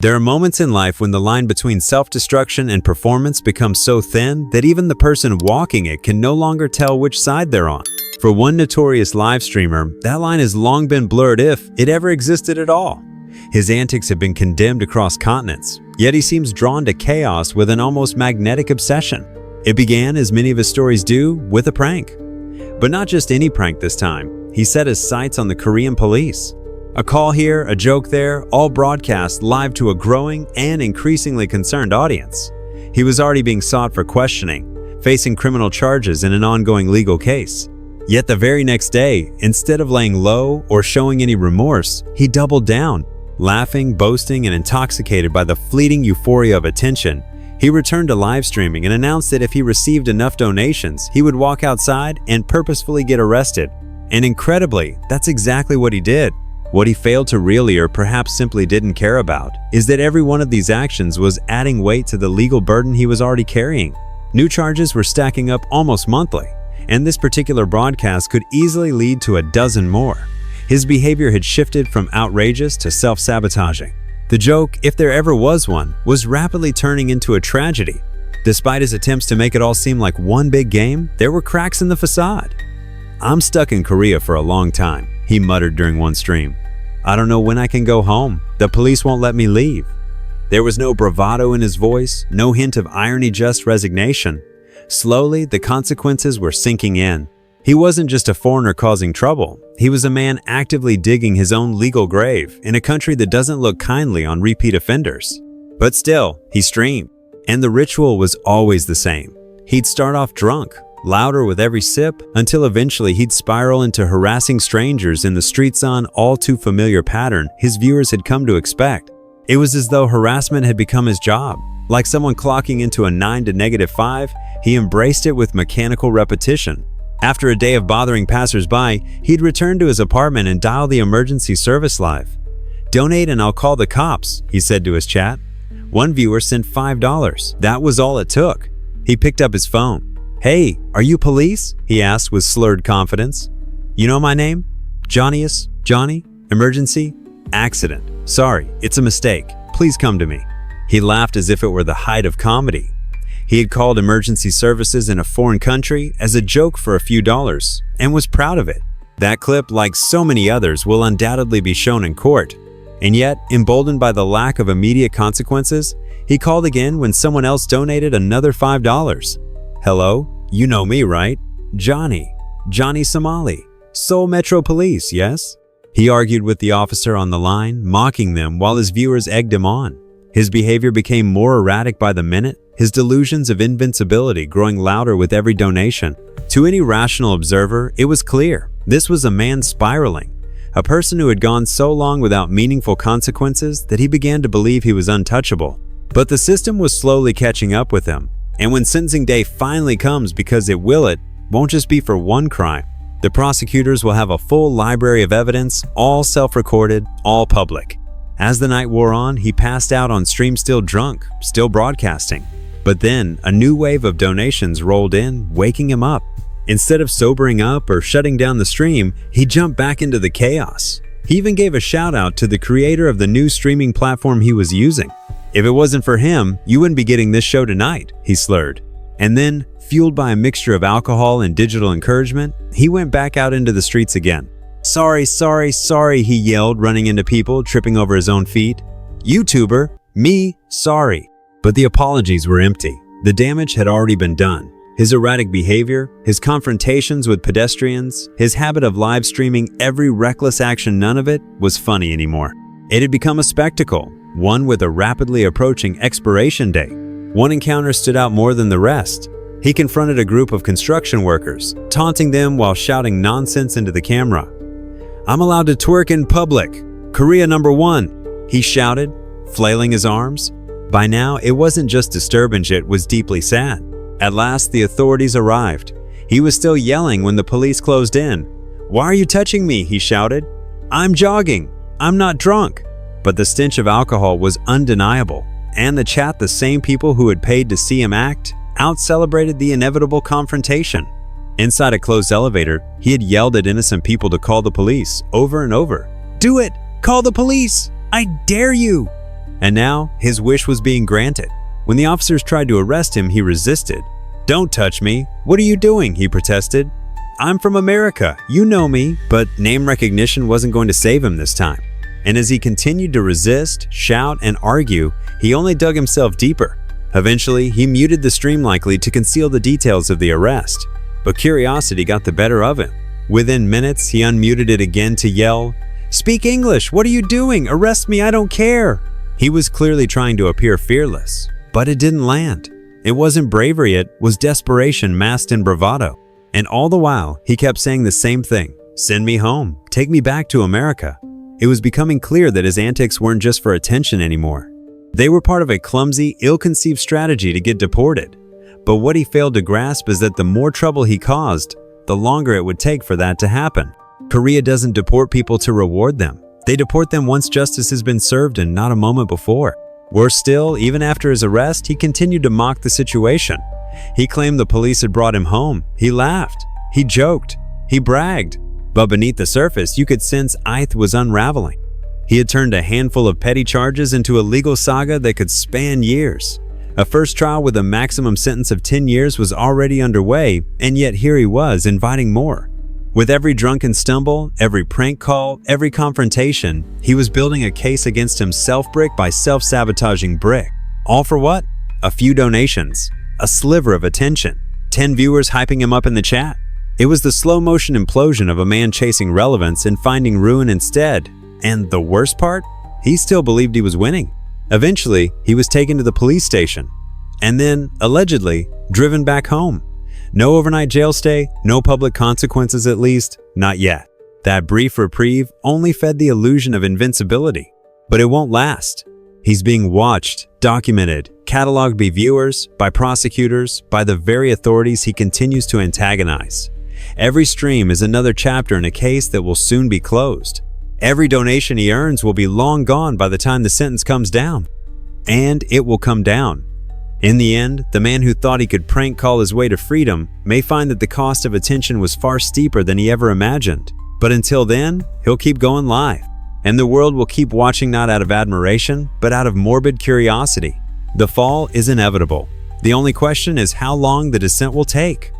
There are moments in life when the line between self-destruction and performance becomes so thin that even the person walking it can no longer tell which side they're on. For one notorious live streamer, that line has long been blurred if it ever existed at all. His antics have been condemned across continents, yet he seems drawn to chaos with an almost magnetic obsession. It began, as many of his stories do, with a prank. But not just any prank this time. He set his sights on the Korean police. A call here, a joke there, all broadcast live to a growing and increasingly concerned audience. He was already being sought for questioning, facing criminal charges in an ongoing legal case. Yet the very next day, instead of laying low or showing any remorse, he doubled down. Laughing, boasting, and intoxicated by the fleeting euphoria of attention, he returned to live streaming and announced that if he received enough donations, he would walk outside and purposefully get arrested. And incredibly, that's exactly what he did. What he failed to really, or perhaps simply didn't care about, is that every one of these actions was adding weight to the legal burden he was already carrying. New charges were stacking up almost monthly, and this particular broadcast could easily lead to a dozen more. His behavior had shifted from outrageous to self-sabotaging. The joke, if there ever was one, was rapidly turning into a tragedy. Despite his attempts to make it all seem like one big game, there were cracks in the facade. "I'm stuck in Korea for a long time," he muttered during one stream. "I don't know when I can go home. The police won't let me leave." There was no bravado in his voice, no hint of irony, just resignation. Slowly, the consequences were sinking in. He wasn't just a foreigner causing trouble. He was a man actively digging his own legal grave in a country that doesn't look kindly on repeat offenders. But still, he streamed. And the ritual was always the same. He'd start off drunk, louder with every sip, until eventually he'd spiral into harassing strangers in the streets on all too familiar pattern his viewers had come to expect. It was as though harassment had become his job. Like someone clocking into a 9 to -5, he embraced it with mechanical repetition. After a day of bothering passers-by, he'd return to his apartment and dial the emergency service live. "Donate and I'll call the cops," he said to his chat. One viewer sent $5. That was all it took. He picked up his phone. "Hey, are you police?" he asked with slurred confidence. "You know my name? Johnny? Emergency? Accident. Sorry, it's a mistake. Please come to me." He laughed as if it were the height of comedy. He had called emergency services in a foreign country as a joke for a few dollars and was proud of it. That clip, like so many others, will undoubtedly be shown in court. And yet, emboldened by the lack of immediate consequences, he called again when someone else donated another $5. "Hello? You know me, right? Johnny Somali. Seoul Metro Police, yes?" He argued with the officer on the line, mocking them while his viewers egged him on. His behavior became more erratic by the minute, his delusions of invincibility growing louder with every donation. To any rational observer, it was clear. This was a man spiraling, a person who had gone so long without meaningful consequences that he began to believe he was untouchable. But the system was slowly catching up with him. And when sentencing day finally comes, because it won't just be for one crime. The prosecutors will have a full library of evidence, all self-recorded, all public. As the night wore on, he passed out on stream, still drunk, still broadcasting. But then, a new wave of donations rolled in, waking him up. Instead of sobering up or shutting down the stream, he jumped back into the chaos. He even gave a shout out to the creator of the new streaming platform he was using. "If it wasn't for him, you wouldn't be getting this show tonight," he slurred. And then, fueled by a mixture of alcohol and digital encouragement, he went back out into the streets again. Sorry, he yelled, running into people, tripping over his own feet. "YouTuber, me, sorry." But the apologies were empty. The damage had already been done. His erratic behavior, his confrontations with pedestrians, his habit of live streaming every reckless action, none of it was funny anymore. It had become a spectacle, one with a rapidly approaching expiration date. One encounter stood out more than the rest. He confronted a group of construction workers, taunting them while shouting nonsense into the camera. "I'm allowed to twerk in public. Korea #1, he shouted, flailing his arms. By now, it wasn't just disturbance, it was deeply sad. At last, the authorities arrived. He was still yelling when the police closed in. "Why are you touching me?" he shouted. "I'm jogging. I'm not drunk." But the stench of alcohol was undeniable, and the chat, the same people who had paid to see him act, out-celebrated the inevitable confrontation. Inside a closed elevator, he had yelled at innocent people to call the police over and over. "Do it! Call the police! I dare you!" And now, his wish was being granted. When the officers tried to arrest him, he resisted. "Don't touch me. What are you doing?" he protested. "I'm from America. You know me." But name recognition wasn't going to save him this time. And as he continued to resist, shout, and argue, he only dug himself deeper. Eventually, he muted the stream likely to conceal the details of the arrest. But curiosity got the better of him. Within minutes, he unmuted it again to yell, "Speak English! What are you doing? Arrest me! I don't care!" He was clearly trying to appear fearless, but it didn't land. It wasn't bravery, it was desperation masked in bravado. And all the while, he kept saying the same thing, "Send me home. Take me back to America." It was becoming clear that his antics weren't just for attention anymore. They were part of a clumsy, ill-conceived strategy to get deported. But what he failed to grasp is that the more trouble he caused, the longer it would take for that to happen. Korea doesn't deport people to reward them. They deport them once justice has been served and not a moment before. Worse still, even after his arrest, he continued to mock the situation. He claimed the police had brought him home. He laughed. He joked. He bragged. But beneath the surface, you could sense Ith was unraveling. He had turned a handful of petty charges into a legal saga that could span years. A first trial with a maximum sentence of 10 years was already underway, and yet here he was, inviting more. With every drunken stumble, every prank call, every confrontation, he was building a case against himself brick by self-sabotaging brick. All for what? A few donations. A sliver of attention. 10 viewers hyping him up in the chat. It was the slow-motion implosion of a man chasing relevance and finding ruin instead. And the worst part? He still believed he was winning. Eventually, he was taken to the police station. And then, allegedly, driven back home. No overnight jail stay, no public consequences at least, not yet. That brief reprieve only fed the illusion of invincibility. But it won't last. He's being watched, documented, cataloged by viewers, by prosecutors, by the very authorities he continues to antagonize. Every stream is another chapter in a case that will soon be closed. Every donation he earns will be long gone by the time the sentence comes down. And it will come down. In the end, the man who thought he could prank call his way to freedom may find that the cost of attention was far steeper than he ever imagined. But until then, he'll keep going live. And the world will keep watching not out of admiration, but out of morbid curiosity. The fall is inevitable. The only question is how long the descent will take.